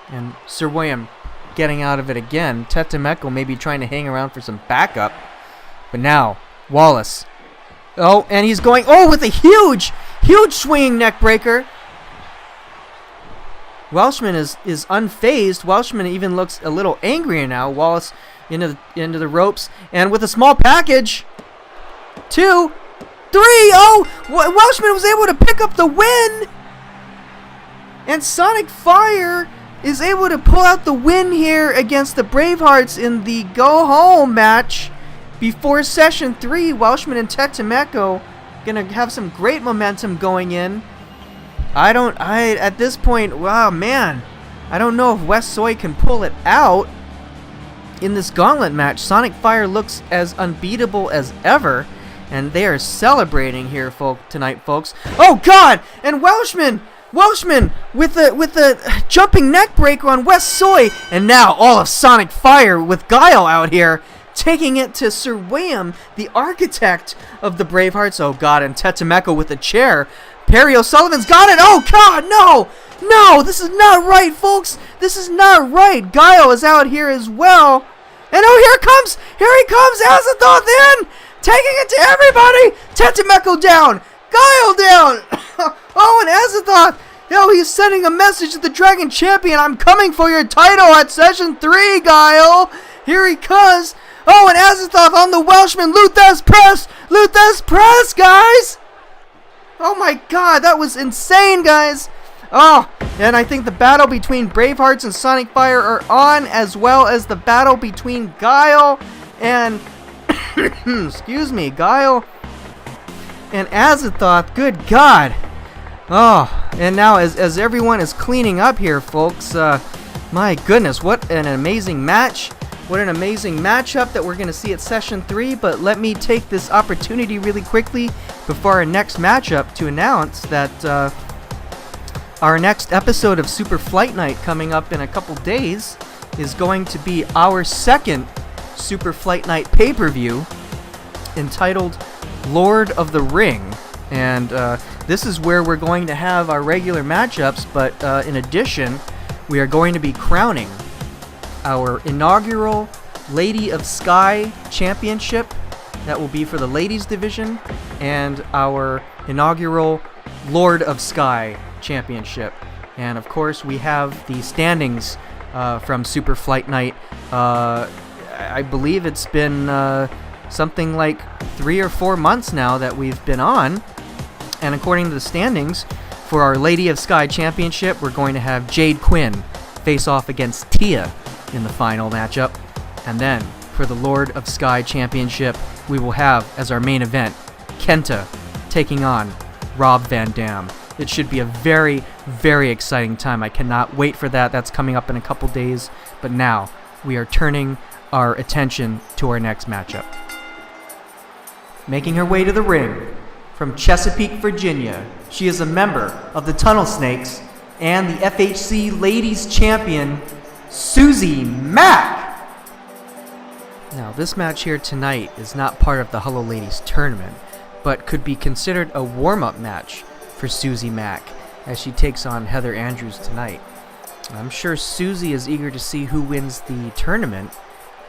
And Sir William getting out of it again. Tetemeko maybe trying to hang around for some backup. But now, Wallace. Oh, and he's going, with a huge swinging neck breaker. Welshman is unfazed. Welshman even looks a little angrier now. Wallace into the ropes. And with a small package. 2, 3. Oh, Welshman was able to pick up the win. And Sonic Fire is able to pull out the win here against the Bravehearts in the go-home match before Session 3. Welshman and Tetemeko gonna have some great momentum going in. At this point, wow, man, I don't know if West Soy can pull it out in this gauntlet match. Sonic Fire looks as unbeatable as ever, and they are celebrating here tonight, folks. Oh, God! And Welshman with the jumping neck breaker on West Soy, and now all of Sonic Fire with Guile out here, taking it to Sir William, the architect of the Bravehearts. Oh, God, and Tetemeko with the chair. Perry O'Sullivan's got it. Oh, God, no! No, this is not right, folks. This is not right. Guile is out here as well. And here he comes, Azathoth in, taking it to everybody. Tetemeko down, Guile down. Oh, and Azathoth, he's sending a message to the Dragon Champion. I'm coming for your title at Session 3, Guile. Here he comes. Oh, and Azathoth on the Welshman. Luthes press, guys. Oh my God, that was insane, guys. Oh, and I think the battle between Bravehearts and Sonic Fire are on, as well as the battle between Guile and Guile and Azathoth. Good God. Oh, and now as everyone is cleaning up here, folks, my goodness, what an amazing match. What an amazing matchup that we're going to see at Session 3, but let me take this opportunity really quickly before our next matchup to announce that our next episode of Super Flight Night coming up in a couple days is going to be our second Super Flight Night pay-per-view entitled Lord of the Ring. And this is where we're going to have our regular matchups, but in addition, we are going to be crowning our inaugural Lady of Sky Championship. That will be for the ladies division, and our inaugural Lord of Sky Championship. And of course, we have the standings from Super Flight Night. I believe it's been something like 3 or 4 months now that we've been on. And according to the standings, for our Lady of Sky Championship, we're going to have Jade Quinn face off against Tia in the final matchup. And then for the Lord of Sky Championship, we will have as our main event Kenta taking on Rob Van Dam. It should be a very, very exciting time. I cannot wait for that. That's coming up in a couple days. But now we are turning our attention to our next matchup. Making her way to the ring from Chesapeake, Virginia, she is a member of the Tunnel Snakes and the FHC Ladies Champion, Susie Mack. Now, this match here tonight is not part of the Hello Ladies tournament, but could be considered a warm-up match for Susie Mack as she takes on Heather Andrews tonight. I'm sure Susie is eager to see who wins the tournament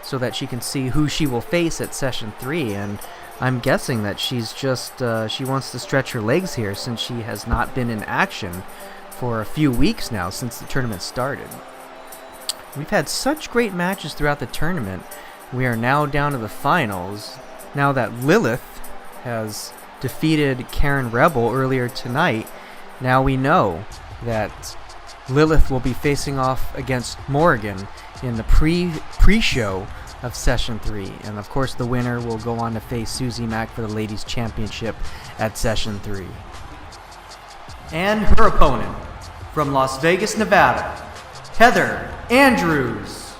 so that she can see who she will face at Session 3, and I'm guessing that she's just, she wants to stretch her legs here since she has not been in action for a few weeks now since the tournament started. We've had such great matches throughout the tournament. We are now down to the finals. Now that Lilith has defeated Karin Rebel earlier tonight, now we know that Lilith will be facing off against Morrigan in the pre-show of Session 3. And of course the winner will go on to face Susie Mack for the Ladies Championship at Session 3. And her opponent, from Las Vegas, Nevada, Heather Andrews.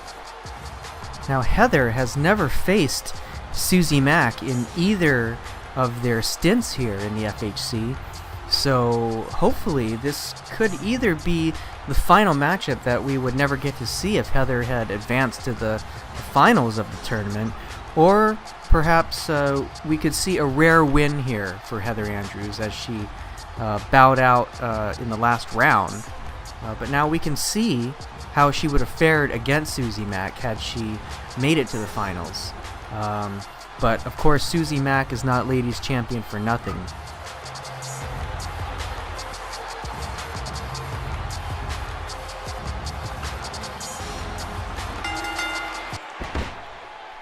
Now Heather has never faced Susie Mack in either of their stints here in the FHC, so hopefully this could either be the final matchup that we would never get to see if Heather had advanced to the finals of the tournament, or perhaps we could see a rare win here for Heather Andrews as she bowed out in the last round. But now we can see how she would have fared against Susie Mack had she made it to the finals. But of course Susie Mack is not ladies champion for nothing.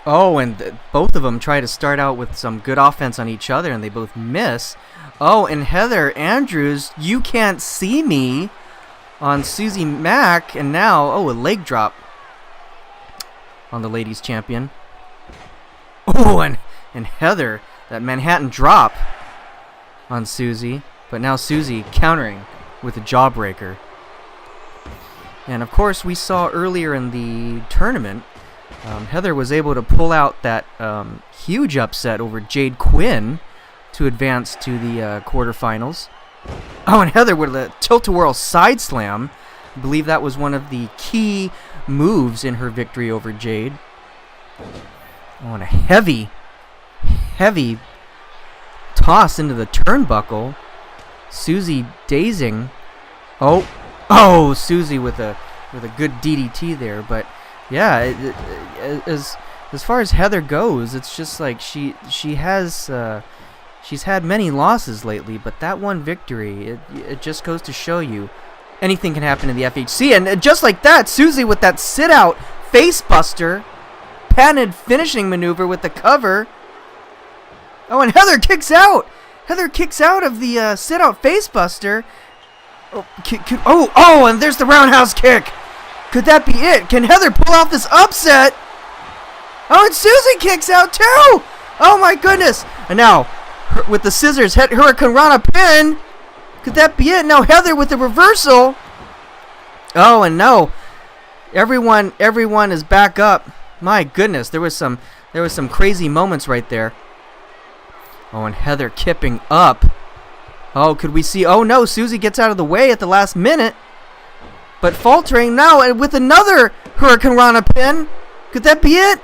Oh, and both of them try to start out with some good offense on each other, and they both miss. Oh, and Heather Andrews, you can't see me on Susie Mack, and now, oh, a leg drop on the ladies champion. Oh, and Heather, that Manhattan drop on Susie, but now Susie countering with a jawbreaker. And of course, we saw earlier in the tournament, Heather was able to pull out that huge upset over Jade Quinn to advance to the quarterfinals. Oh, and Heather with a tilt-a-whirl side slam. I believe that was one of the key moves in her victory over Jade. Oh, and a heavy toss into the turnbuckle. Susie dazing. Oh, Susie with a good DDT there, but yeah, as far as Heather goes, it's just like she has she's had many losses lately, but that one victory, it just goes to show you anything can happen in the FHC. And just like that, Susie with that sit out face buster, patented finishing maneuver with the cover. Oh, and Heather kicks out. Heather kicks out of the sit out face buster. Oh, and there's the roundhouse kick. Could that be it? Can Heather pull off this upset? Oh, and Susie kicks out too! Oh my goodness! And now, with the scissors, Hurricane Rana pin. Could that be it? Now Heather with the reversal. Oh, and no, everyone is back up. My goodness, there was some crazy moments right there. Oh, and Heather kipping up. Oh, could we see? Oh no, Susie gets out of the way at the last minute. But faltering now, and with another Hurricane Rana pin. Could that be it?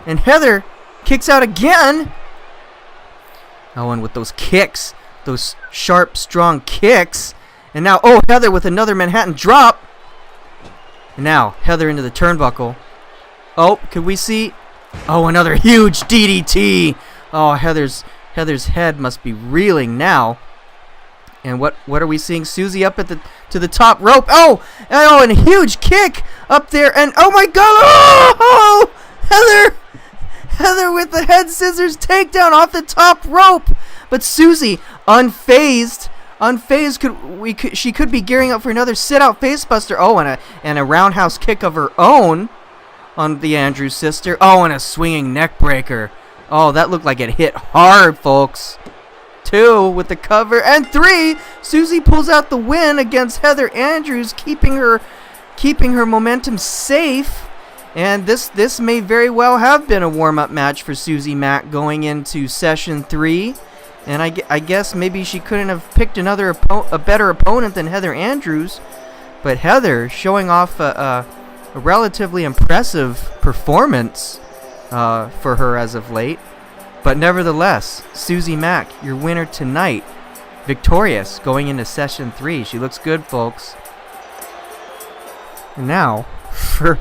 And Heather kicks out again. Oh, and with those kicks, those sharp, strong kicks. And now, oh, Heather with another Manhattan drop. And now, Heather into the turnbuckle. Oh, could we see? Oh, another huge DDT. Oh, Heather's head must be reeling now. And what are we seeing? Susie up to the top rope. Oh, and a huge kick up there. And oh my God! Oh, Heather with the head scissors takedown off the top rope. But Susie, unfazed, she could be gearing up for another sit-out facebuster. Oh, and a roundhouse kick of her own on the Andrews sister. Oh, and a swinging neck breaker. Oh, that looked like it hit hard, folks. 2 with the cover, and 3, Susie pulls out the win against Heather Andrews, keeping her momentum safe. And this may very well have been a warm-up match for Susie Mack going into Session 3. And I guess maybe she couldn't have picked a better opponent than Heather Andrews. But Heather showing off a relatively impressive performance for her as of late. But nevertheless, Susie Mack, your winner tonight, victorious going into Session 3. She looks good, folks. And now, for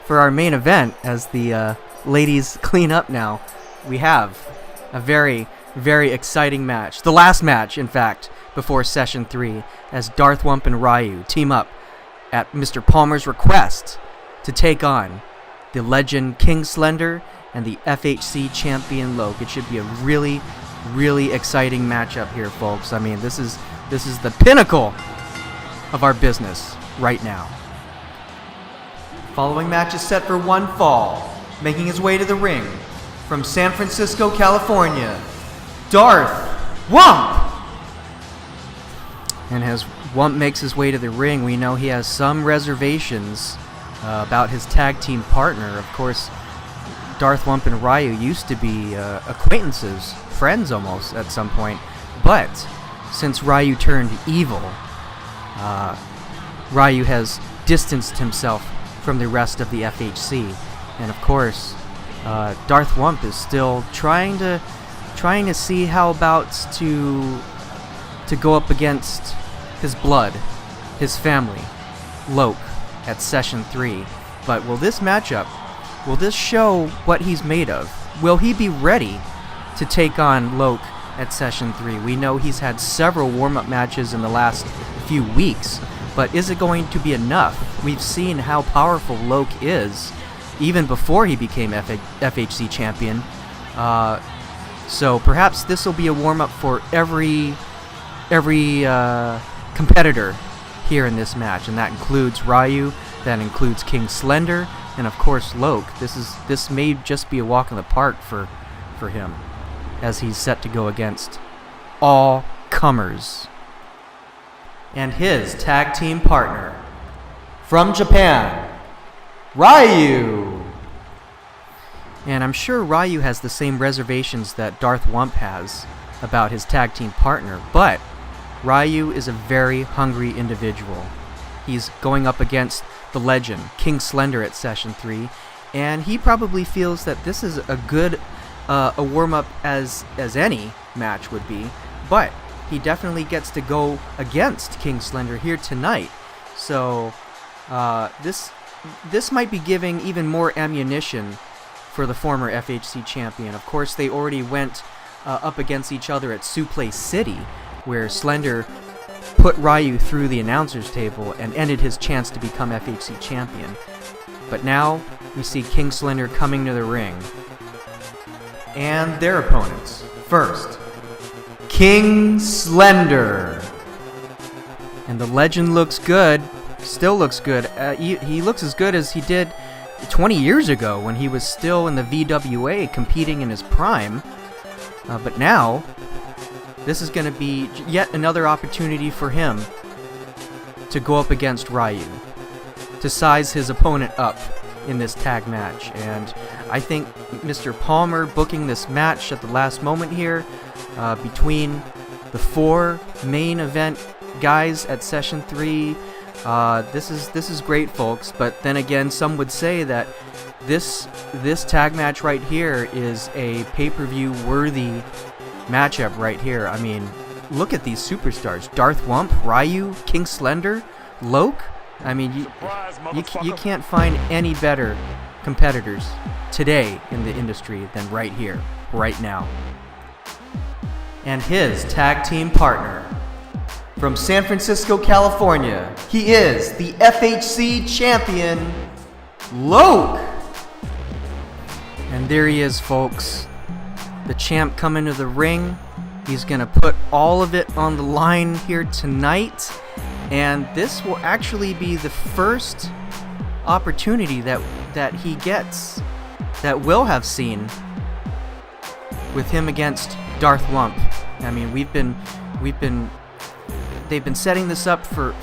our main event, as the ladies clean up now, we have a very, very exciting match. The last match, in fact, before Session 3, as Darth Wump and Ryu team up at Mr. Palmer's request to take on the legend King Slender and the FHC Champion Loc. It should be a really, really exciting matchup here, folks. I mean, this is the pinnacle of our business right now. Following match is set for one fall. Making his way to the ring from San Francisco, California, Darth Wump! And as Wump makes his way to the ring, we know he has some reservations about his tag team partner. Of course, Darth Wump and Ryu used to be acquaintances, friends almost at some point. But since Ryu turned evil, Ryu has distanced himself from the rest of the FHC. And of course, Darth Wump is still trying to see how about to go up against his blood, his family, Loc, at Session 3. But will this show what he's made of? Will he be ready to take on Loc at Session 3? We know he's had several warm-up matches in the last few weeks, but is it going to be enough? We've seen how powerful Loc is even before he became FHC champion. So perhaps this will be a warm-up for every competitor here in this match, and that includes Ryu, that includes King Slender, and of course Loc. This may just be a walk in the park for him, as he's set to go against all comers. And his tag team partner from Japan, Ryu. And I'm sure Ryu has the same reservations that Darth Wump has about his tag team partner, but Ryu is a very hungry individual. He's going up against the legend, King Slender, at Session 3, and he probably feels that this is a good a warm-up as any match would be, but he definitely gets to go against King Slender here tonight. So this might be giving even more ammunition for the former FHC champion. Of course, they already went up against each other at Suplex City, where Slender put Ryu through the announcer's table and ended his chance to become FHC champion. But now we see King Slender coming to the ring. And their opponents. First, King Slender. And the legend looks good. Still looks good. He looks as good as he did 20 years ago when he was still in the VWA competing in his prime. But now, this is going to be yet another opportunity for him to go up against Ryu, to size his opponent up in this tag match. And I think Mr. Palmer booking this match at the last moment here between the 4 main event guys at Session 3. This is great, folks. But then again, some would say that this tag match right here is a pay-per-view worthy matchup right here. I mean, look at these superstars: Darth Wump, Ryu, King Slender, Loc. I mean, you can't find any better competitors today in the industry than right here, right now. And his tag team partner from San Francisco, California, he is the FHC champion, Loc. And there he is, folks. The champ coming to the ring. He's going to put all of it on the line here tonight. And this will actually be the first opportunity that he gets, that we'll have seen, with him against Darth Wump. I mean, they've been setting this up for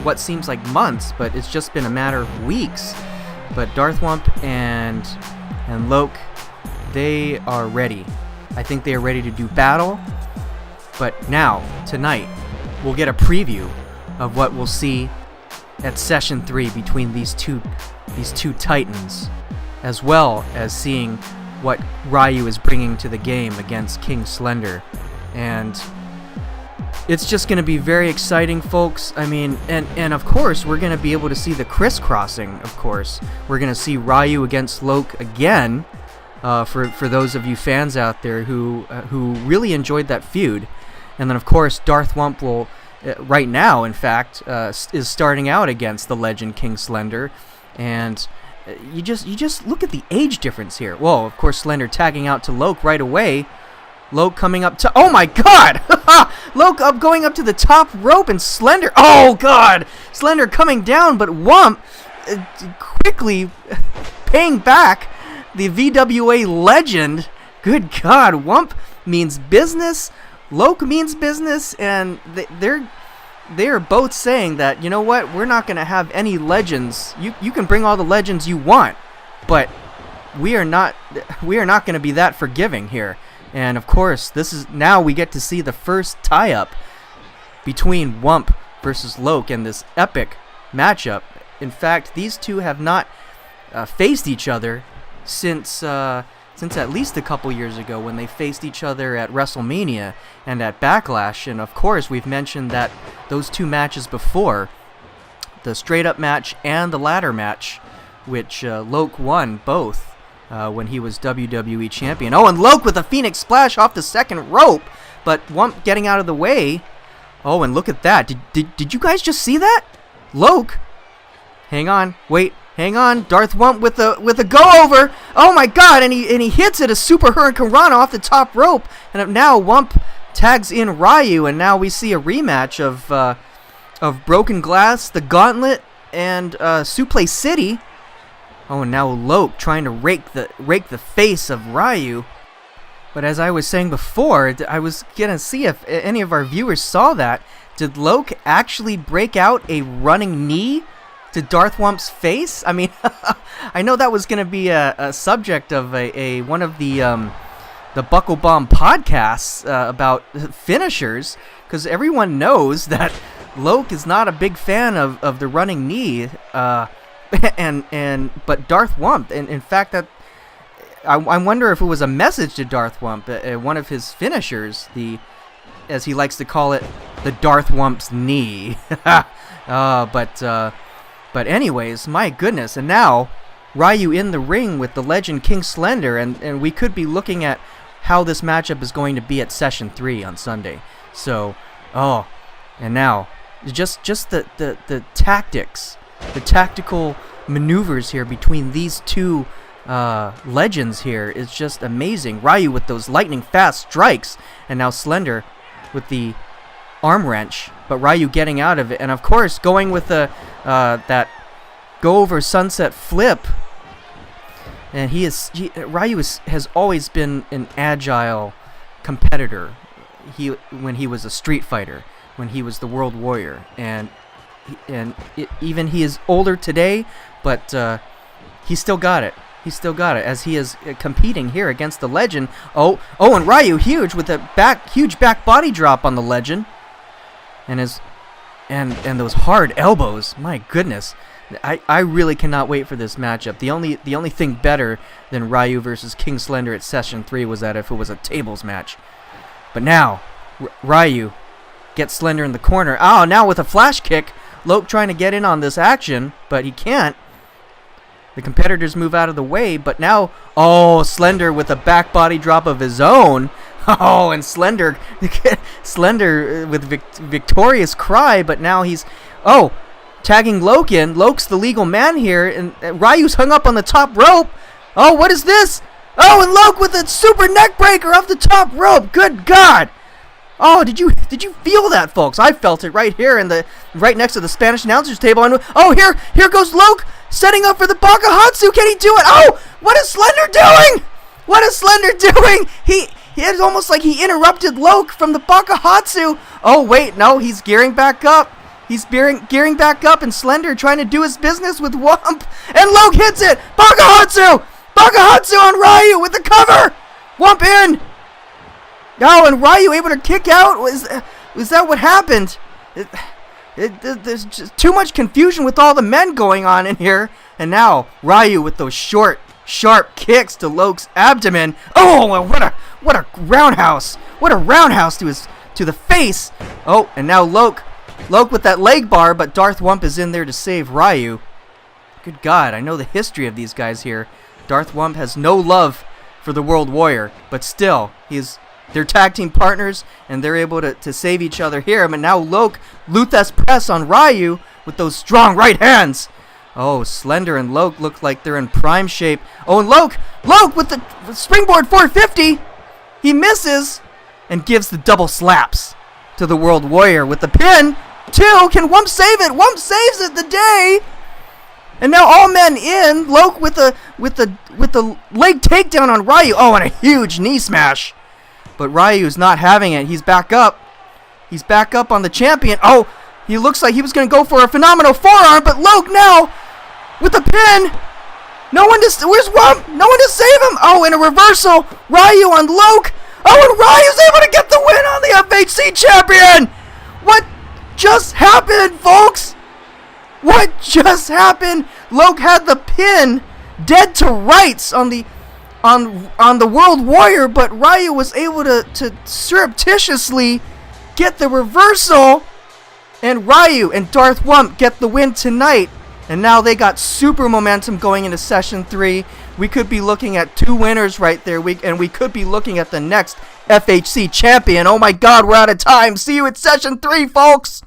what seems like months, but it's just been a matter of weeks. But Darth Wump and Loc, they are ready. I think they are ready to do battle. But now, tonight, we'll get a preview of what we'll see at Session 3 between these two titans, as well as seeing what Ryu is bringing to the game against King Slender. And it's just going to be very exciting, folks. I mean, and of course, we're going to be able to see the crisscrossing, of course. We're going to see Ryu against Loc again, for those of you fans out there who really enjoyed that feud. And then, of course, Darth Wump will, right now, in fact, is starting out against the legend King Slender. And you just look at the age difference here. Well, of course, Slender tagging out to Loc right away. Loc coming up to... Oh, my God! Loc going up to the top rope, and Slender... Oh, God! Slender coming down, but Wump quickly paying back the VWA legend. Good God, Wump means business, Loc means business, and they are both saying that, you know what, we're not going to have any legends. You can bring all the legends you want, but we are not going to be that forgiving here. And of course, now we get to see the first tie-up between Wump versus Loc in this epic matchup. In fact, these two have not faced each other since at least a couple years ago, when they faced each other at WrestleMania and at Backlash. And of course, we've mentioned that those two matches before, the straight up match and the ladder match, which Loc won both when he was WWE champion. Oh, and Loc with a Phoenix Splash off the second rope, but Wump getting out of the way. Oh, and look at that. Did you guys just see that? Loc, hang on, wait. Hang on, Darth Wump with a go-over. Oh my God, and he hits it, a Super Hurricane Rana off the top rope. And now Wump tags in Ryu, and now we see a rematch of Broken Glass, the Gauntlet, and Suplex City. Oh, and now Loc trying to rake the face of Ryu. But as I was saying before, I was gonna see if any of our viewers saw that. Did Loc actually break out a running knee to Darth Wump's face? I mean, I know that was going to be a subject of one of the Buckle Bomb podcasts about finishers, because everyone knows that Loc is not a big fan of the running knee, but Darth Wump, and in fact, that I wonder if it was a message to Darth Wump, one of his finishers, as he likes to call it, the Darth Wump's knee. But anyways, my goodness, and now Ryu in the ring with the legend King Slender, and we could be looking at how this matchup is going to be at Session 3 on Sunday. So, and now, just the tactics, the tactical maneuvers here between these two legends here is just amazing. Ryu with those lightning fast strikes, and now Slender with the arm wrench, but Ryu getting out of it, and of course going with the that go over sunset flip. And Ryu has always been an agile competitor. When he was a street fighter, when he was the World Warrior, and even he is older today, but he still got it. He still got it as he is competing here against the legend. Oh, and Ryu huge with a huge back body drop on the legend. And those hard elbows, my goodness, I really cannot wait for this matchup. The only thing better than Ryu versus King Slender at Session 3 was that if it was a tables match. But now, Ryu gets Slender in the corner. Oh, now with a flash kick, Loc trying to get in on this action, but he can't. The competitors move out of the way, but now, Slender with a back body drop of his own. Oh, and Slender with victorious cry, but now he's, tagging Loc in. Loc's the legal man here, and Ryu's hung up on the top rope. Oh, what is this? Oh, and Loc with a super neck breaker off the top rope. Good God. Oh, did you feel that, folks? I felt it right here right next to the Spanish announcer's table. And here goes Loc setting up for the Bakahatsu. Can he do it? Oh, what is Slender doing? What is Slender doing? It's almost like he interrupted Loc from the Bakahatsu. Oh, wait, no, he's gearing back up. He's gearing back up, and Slender trying to do his business with Wump. And Loc hits it. Bakahatsu! Bakahatsu on Ryu with the cover. Wump in. Oh, and Ryu able to kick out? Was that what happened? There's just too much confusion with all the men going on in here. And now, Ryu with those short, sharp kicks to Loc's abdomen. Oh, what a roundhouse! What a roundhouse to the face! Oh, and now Loc with that leg bar, but Darth Wump is in there to save Ryu. Good God, I know the history of these guys here. Darth Wump has no love for the World Warrior, but still, they're tag team partners, and they're able to save each other here. But now Loc, Luthes press on Ryu with those strong right hands. Oh, Slender and Loc look like they're in prime shape. Oh, and Loc with the springboard 450. He misses and gives the double slaps to the World Warrior with the pin. 2. Can Wump save it? Wump saves it the day. And now all men in. Loc with the leg takedown on Ryu. Oh, and a huge knee smash. But Ryu's not having it. He's back up. He's back up on the champion. Oh, he looks like he was going to go for a phenomenal forearm, but Loc now with the pin. No one to... Where's Wump? No one to save him. Oh, and a reversal. Ryu on Loc. Oh, and Ryu's able to get the win on the FHC Champion. What just happened, folks? What just happened? Loc had the pin dead to rights on the World Warrior, but Ryu was able to surreptitiously get the reversal, and Ryu and Darth Wump get the win tonight. And now they got super momentum going into Session 3. We could be looking at 2 winners right there, and we could be looking at the next FHC champion. Oh my god, we're out of time. See you at Session 3, folks!